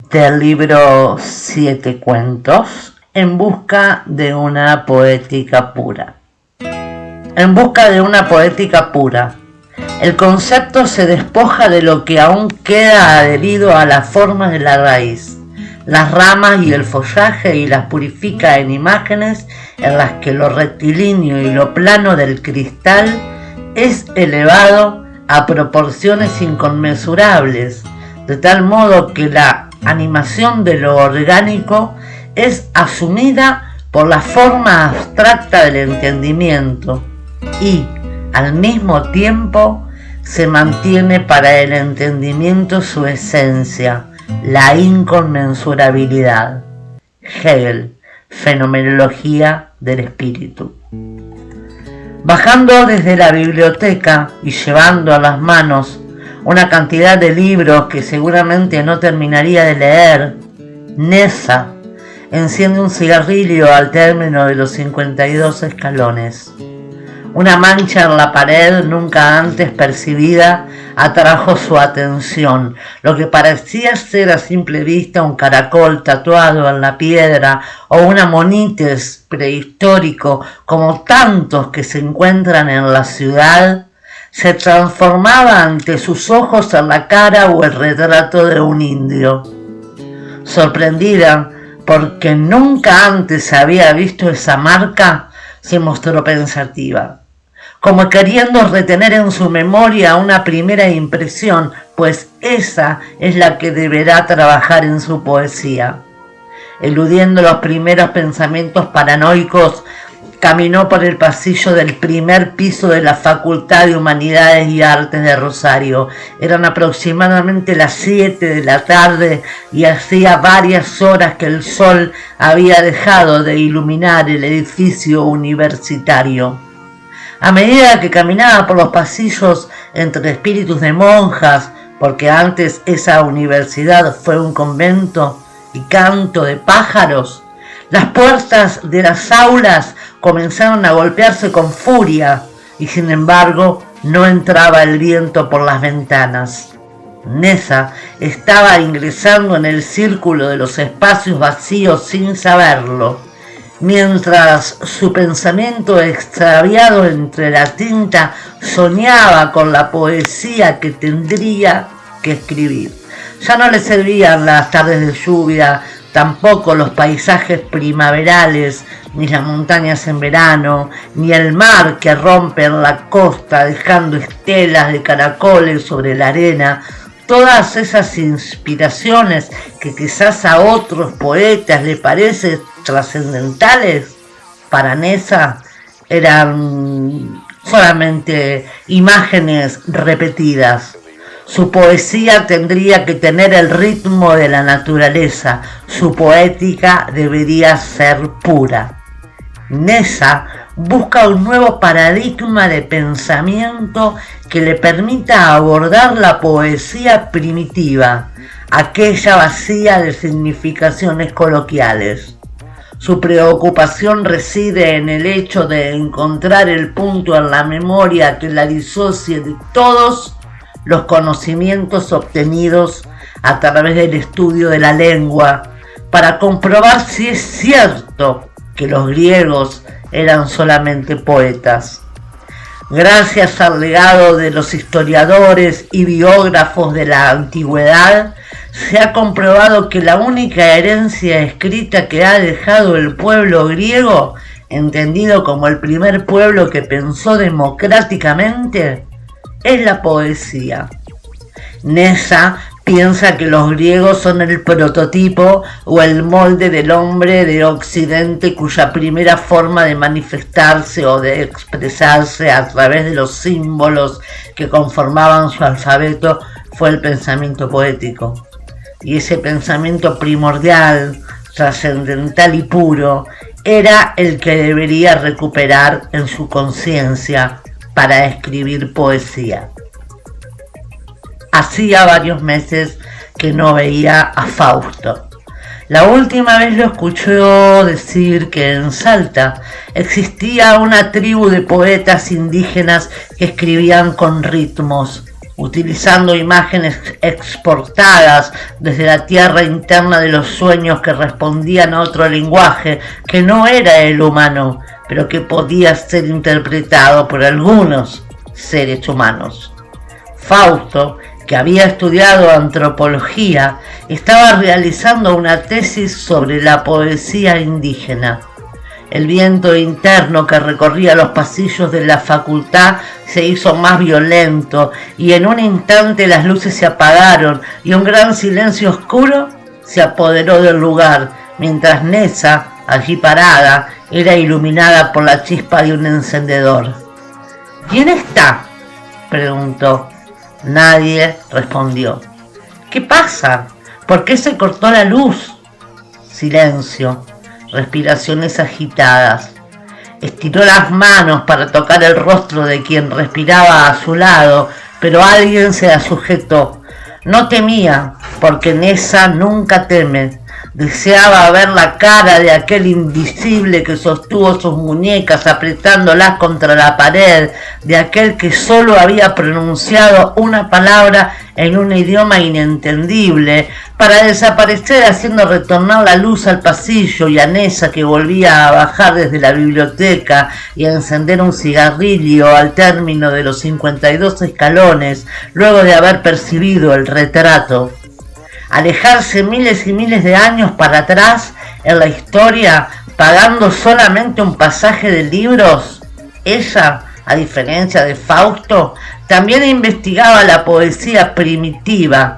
del libro 7 cuentos, En busca de una poética pura. En busca de una poética pura. El concepto se despoja de lo que aún queda adherido a las formas de la raíz, las ramas y el follaje, y las purifica en imágenes en las que lo rectilíneo y lo plano del cristal es elevado a proporciones inconmensurables, de tal modo que la animación de lo orgánico es asumida por la forma abstracta del entendimiento y, al mismo tiempo, se mantiene para el entendimiento su esencia, la inconmensurabilidad. Hegel, Fenomenología del Espíritu. Bajando desde la biblioteca y llevando a las manos una cantidad de libros que seguramente no terminaría de leer, Nessa enciende un cigarrillo al término de los 52 escalones. Una mancha en la pared nunca antes percibida atrajo su atención. Lo que parecía ser a simple vista un caracol tatuado en la piedra o un amonites prehistórico, como tantos que se encuentran en la ciudad, se transformaba ante sus ojos en la cara o el retrato de un indio. Sorprendida porque nunca antes había visto esa marca, se mostró pensativa, como queriendo retener en su memoria una primera impresión, pues esa es la que deberá trabajar en su poesía. Eludiendo los primeros pensamientos paranoicos, caminó por el pasillo del primer piso de la Facultad de Humanidades y Artes de Rosario. Eran aproximadamente las 7 de la tarde y hacía varias horas que el sol había dejado de iluminar el edificio universitario. A medida que caminaba por los pasillos entre espíritus de monjas, porque antes esa universidad fue un convento, y canto de pájaros, las puertas de las aulas comenzaron a golpearse con furia y sin embargo no entraba el viento por las ventanas. Nessa estaba ingresando en el círculo de los espacios vacíos sin saberlo, mientras su pensamiento extraviado entre la tinta soñaba con la poesía que tendría que escribir. Ya no le servían las tardes de lluvia, tampoco los paisajes primaverales, ni las montañas en verano, ni el mar que rompe en la costa dejando estelas de caracoles sobre la arena. Todas esas inspiraciones que quizás a otros poetas le parecen trascendentales, para Nessa eran solamente imágenes repetidas. Su poesía tendría que tener el ritmo de la naturaleza, su poética debería ser pura. Nessa busca un nuevo paradigma de pensamiento que le permita abordar la poesía primitiva, aquella vacía de significaciones coloquiales. Su preocupación reside en el hecho de encontrar el punto en la memoria que la disocie de todos los conocimientos obtenidos a través del estudio de la lengua, para comprobar si es cierto que los griegos eran solamente poetas. Gracias al legado de los historiadores y biógrafos de la antigüedad, se ha comprobado que la única herencia escrita que ha dejado el pueblo griego, entendido como el primer pueblo que pensó democráticamente, es la poesía. Nessa piensa que los griegos son el prototipo o el molde del hombre de Occidente cuya primera forma de manifestarse o de expresarse a través de los símbolos que conformaban su alfabeto fue el pensamiento poético. Y ese pensamiento primordial, trascendental y puro era el que debería recuperar en su conciencia para escribir poesía. Hacía varios meses que no veía a Fausto. La última vez lo escuchó decir que en Salta existía una tribu de poetas indígenas que escribían con ritmos, utilizando imágenes exportadas desde la tierra interna de los sueños que respondían a otro lenguaje que no era el humano, pero que podía ser interpretado por algunos seres humanos. Fausto, que había estudiado antropología, estaba realizando una tesis sobre la poesía indígena. El viento interno que recorría los pasillos de la facultad se hizo más violento y en un instante las luces se apagaron y un gran silencio oscuro se apoderó del lugar, mientras Nessa, allí parada, era iluminada por la chispa de un encendedor. ¿Quién está?, preguntó. Nadie respondió. ¿Qué pasa? ¿Por qué se cortó la luz? Silencio. Respiraciones agitadas. Estiró las manos para tocar el rostro de quien respiraba a su lado, pero alguien se la sujetó. No temía, porque Nessa nunca teme. Deseaba ver la cara de aquel invisible que sostuvo sus muñecas apretándolas contra la pared, de aquel que solo había pronunciado una palabra en un idioma inentendible, para desaparecer haciendo retornar la luz al pasillo y a Nessa que volvía a bajar desde la biblioteca y a encender un cigarrillo al término de los 52 escalones, luego de haber percibido el retrato. Alejarse miles y miles de años para atrás en la historia, pagando solamente un pasaje de libros. Ella, a diferencia de Fausto, también investigaba la poesía primitiva,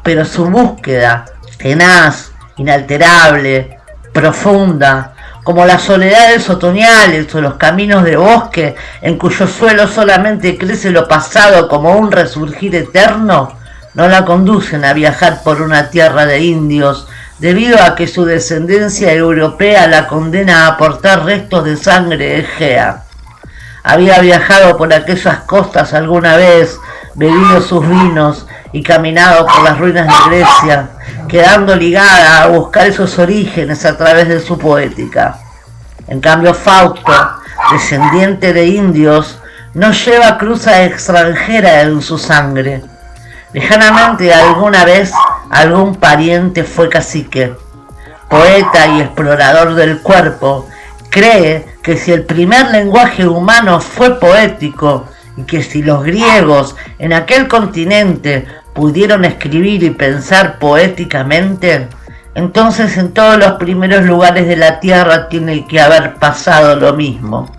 pero su búsqueda, tenaz, inalterable, profunda, como las soledades otoñales o los caminos de bosque en cuyo suelo solamente crece lo pasado como un resurgir eterno, no la conducen a viajar por una tierra de indios, debido a que su descendencia europea la condena a portar restos de sangre egea. Había viajado por aquellas costas alguna vez, bebido sus vinos y caminado por las ruinas de Grecia, quedando ligada a buscar esos orígenes a través de su poética. En cambio, Fausto, descendiente de indios, no lleva cruza extranjera en su sangre. Lejanamente alguna vez algún pariente fue cacique. Poeta y explorador del cuerpo, cree que si el primer lenguaje humano fue poético y que si los griegos en aquel continente pudieron escribir y pensar poéticamente, entonces en todos los primeros lugares de la tierra tiene que haber pasado lo mismo.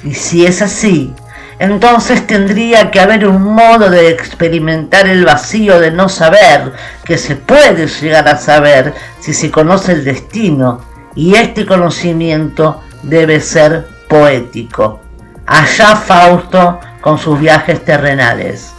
Y si es así, entonces tendría que haber un modo de experimentar el vacío de no saber, que se puede llegar a saber si se conoce el destino, y este conocimiento debe ser poético. Allá Fausto con sus viajes terrenales.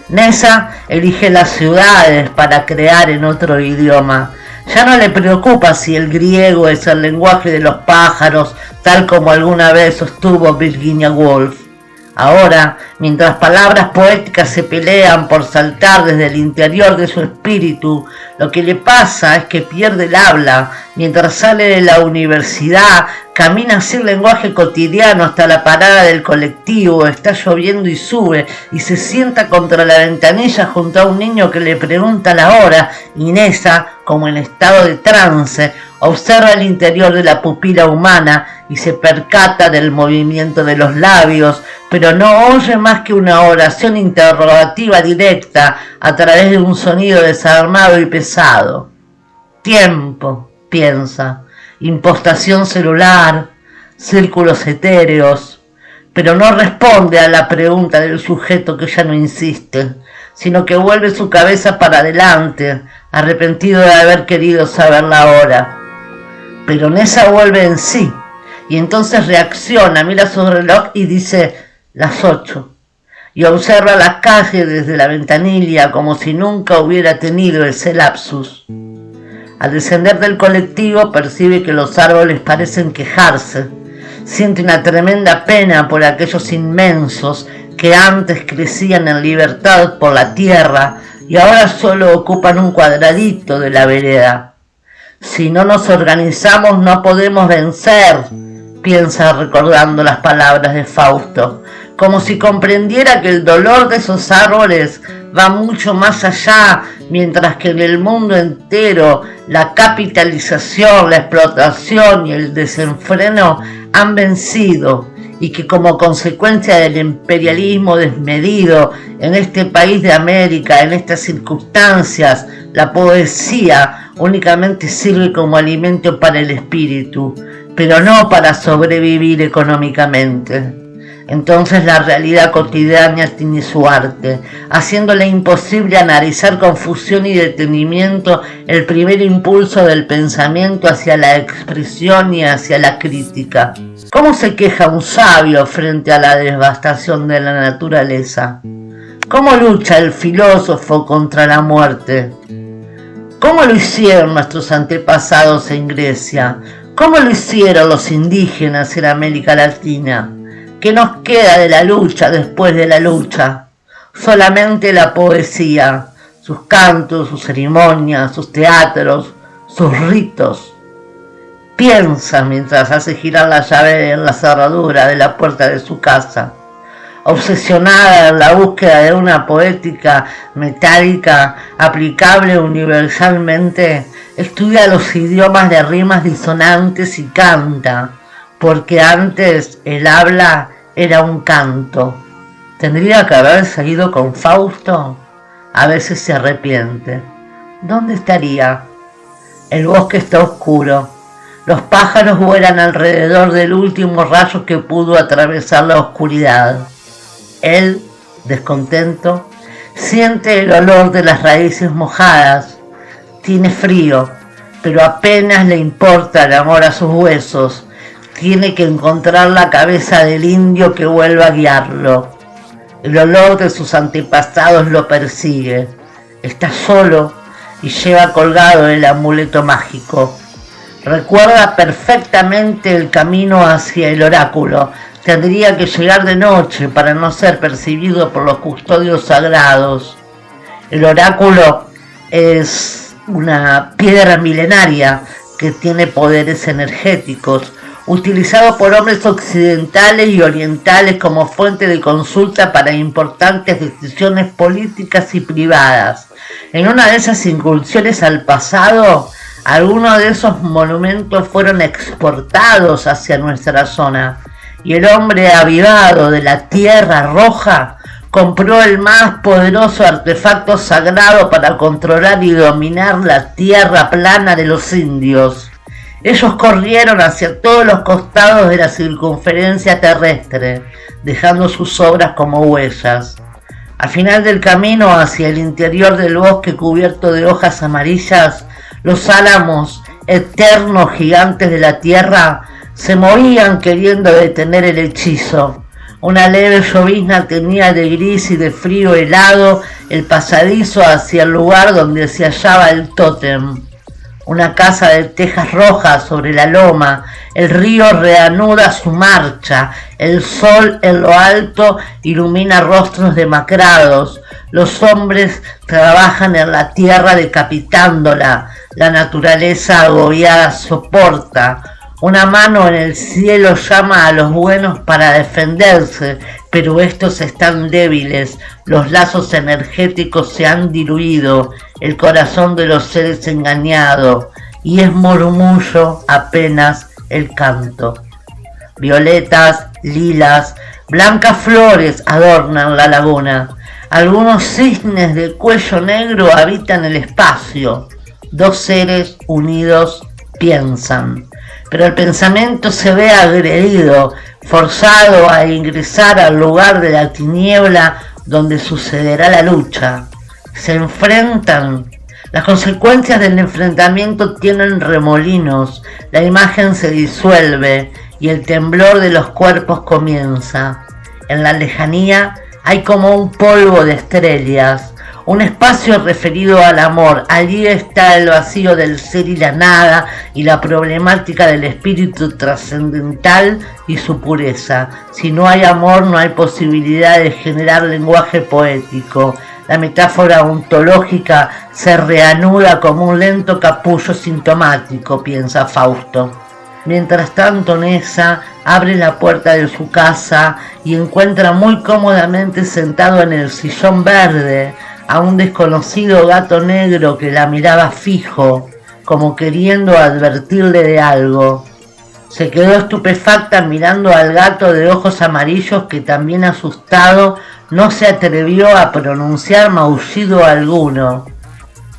Nessa elige las ciudades para crear en otro idioma. Ya no le preocupa si el griego es el lenguaje de los pájaros, tal como alguna vez sostuvo Virginia Woolf. Ahora, mientras palabras poéticas se pelean por saltar desde el interior de su espíritu, lo que le pasa es que pierde el habla. Mientras sale de la universidad, camina sin lenguaje cotidiano hasta la parada del colectivo, está lloviendo y sube, y se sienta contra la ventanilla junto a un niño que le pregunta la hora, y Nessa, como en estado de trance, observa el interior de la pupila humana y se percata del movimiento de los labios, pero no oye más que una oración interrogativa directa a través de un sonido desarmado y pesado. Tiempo, piensa, impostación celular, círculos etéreos, pero no responde a la pregunta del sujeto que ya no insiste, sino que vuelve su cabeza para adelante, arrepentido de haber querido saber la hora. Pero Nessa vuelve en sí, y entonces reacciona, mira su reloj y dice las 8, y observa la calle desde la ventanilla como si nunca hubiera tenido ese lapsus. Al descender del colectivo percibe que los árboles parecen quejarse, siente una tremenda pena por aquellos inmensos que antes crecían en libertad por la tierra y ahora solo ocupan un cuadradito de la vereda. Si no nos organizamos no podemos vencer, piensa recordando las palabras de Fausto. como si comprendiera que el dolor de esos árboles va mucho más allá, mientras que en el mundo entero la capitalización, la explotación y el desenfreno han vencido, y que como consecuencia del imperialismo desmedido en este país de América, en estas circunstancias, la poesía únicamente sirve como alimento para el espíritu, pero no para sobrevivir económicamente. Entonces la realidad cotidiana tiene su arte, haciéndole imposible analizar con fusión y detenimiento el primer impulso del pensamiento hacia la expresión y hacia la crítica. ¿Cómo se queja un sabio frente a la devastación de la naturaleza? ¿Cómo lucha el filósofo contra la muerte? ¿Cómo lo hicieron nuestros antepasados en Grecia? ¿Cómo lo hicieron los indígenas en América Latina? ¿Qué nos queda de la lucha después de la lucha? Solamente la poesía, sus cantos, sus ceremonias, sus teatros, sus ritos. Piensa mientras hace girar la llave en la cerradura de la puerta de su casa. Obsesionada en la búsqueda de una poética metálica aplicable universalmente, estudia los idiomas de rimas disonantes y canta, porque antes el habla era un canto. ¿Tendría que haber seguido con Fausto? A veces se arrepiente. ¿Dónde estaría? El bosque está oscuro. Los pájaros vuelan alrededor del último rayo que pudo atravesar la oscuridad. Él, descontento, siente el olor de las raíces mojadas. Tiene frío, pero apenas le importa el amor a sus huesos. Tiene que encontrar la cabeza del indio que vuelva a guiarlo. El olor de sus antepasados lo persigue. Está solo y lleva colgado el amuleto mágico. Recuerda perfectamente el camino hacia el oráculo. Tendría que llegar de noche para no ser percibido por los custodios sagrados. El oráculo es una piedra milenaria que tiene poderes energéticos, utilizado por hombres occidentales y orientales como fuente de consulta para importantes decisiones políticas y privadas. En una de esas incursiones al pasado, algunos de esos monumentos fueron exportados hacia nuestra zona, y el hombre avivado de la Tierra Roja compró el más poderoso artefacto sagrado para controlar y dominar la tierra plana de los indios. Ellos corrieron hacia todos los costados de la circunferencia terrestre, dejando sus obras como huellas. Al final del camino hacia el interior del bosque cubierto de hojas amarillas, los álamos, eternos gigantes de la tierra, se movían queriendo detener el hechizo. Una leve llovizna tenía de gris y de frío helado el pasadizo hacia el lugar donde se hallaba el tótem. Una casa de tejas rojas sobre la loma, el río reanuda su marcha, el sol en lo alto ilumina rostros demacrados, los hombres trabajan en la tierra decapitándola, la naturaleza agobiada soporta. Una mano en el cielo llama a los buenos para defenderse, pero estos están débiles, los lazos energéticos se han diluido, el corazón de los seres engañado, y es murmullo apenas el canto. Violetas, lilas, blancas flores adornan la laguna. Algunos cisnes de cuello negro habitan el espacio. Dos seres unidos piensan. Pero el pensamiento se ve agredido, forzado a ingresar al lugar de la tiniebla donde sucederá la lucha. Se enfrentan. Las consecuencias del enfrentamiento tienen remolinos, la imagen se disuelve y el temblor de los cuerpos comienza. En la lejanía hay como un polvo de estrellas, un espacio referido al amor. Allí está el vacío del ser y la nada, y la problemática del espíritu trascendental y su pureza. Si no hay amor, no hay posibilidad de generar lenguaje poético. La metáfora ontológica se reanuda como un lento capullo sintomático, piensa Fausto. Mientras tanto, Nessa abre la puerta de su casa y encuentra muy cómodamente sentado en el sillón verde a un desconocido gato negro que la miraba fijo, como queriendo advertirle de algo. Se quedó estupefacta mirando al gato de ojos amarillos que, también asustado, no se atrevió a pronunciar maullido alguno.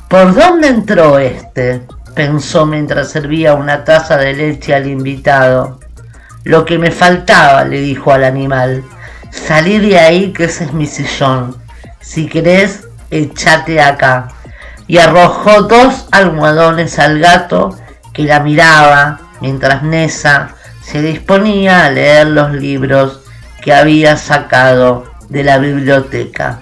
¿Por dónde entró este?, pensó mientras servía una taza de leche al invitado. Lo que me faltaba, le dijo al animal. Salí de ahí, que ese es mi sillón. Si querés, echate acá. Y arrojó 2 almohadones al gato, que la miraba mientras Nessa se disponía a leer los libros que había sacado de la biblioteca.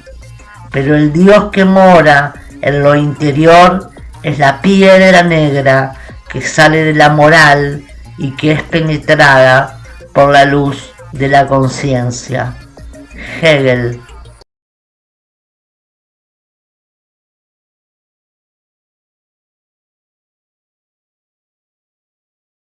Pero el Dios que mora en lo interior es la piedra negra que sale de la moral y que es penetrada por la luz de la conciencia. Hegel.